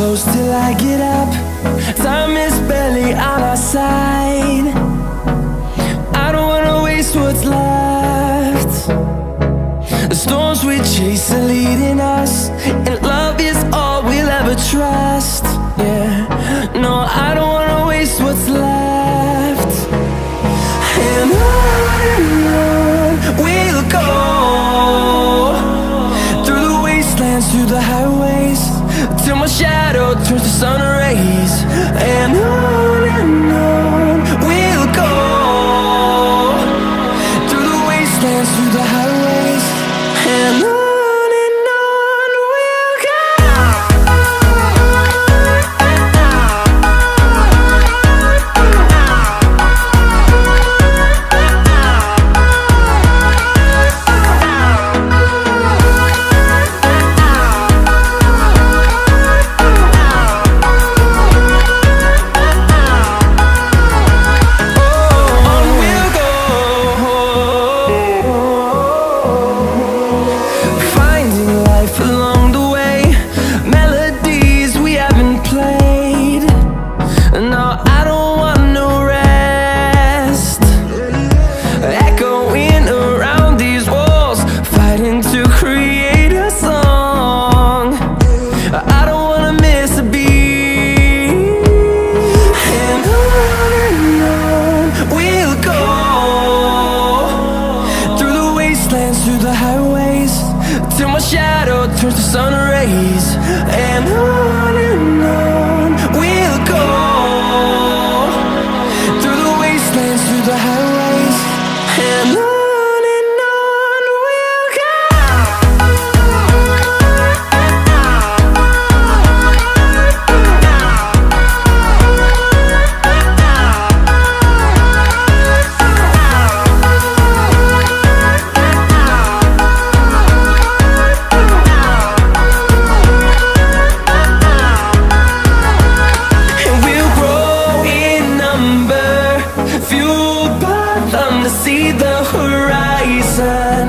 close till I get up. Time is barely on our side. I don't wanna waste what's left. The storms we chase are leading us, and love is all we'll ever trust. Yeah, no, I don't wanna waste what's left. And on we'll go, through the wastelands, through the highways, till my shadow turns to sun rays. And on we'll go, through the wastelands, through the highways, and on we'll go. Through the highways, till my shadow turns to sun rays. And on we'll go, through the wastelands, through the highways, and on we'll go. See the horizon,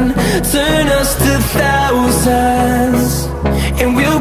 turn us to thousands, and we'll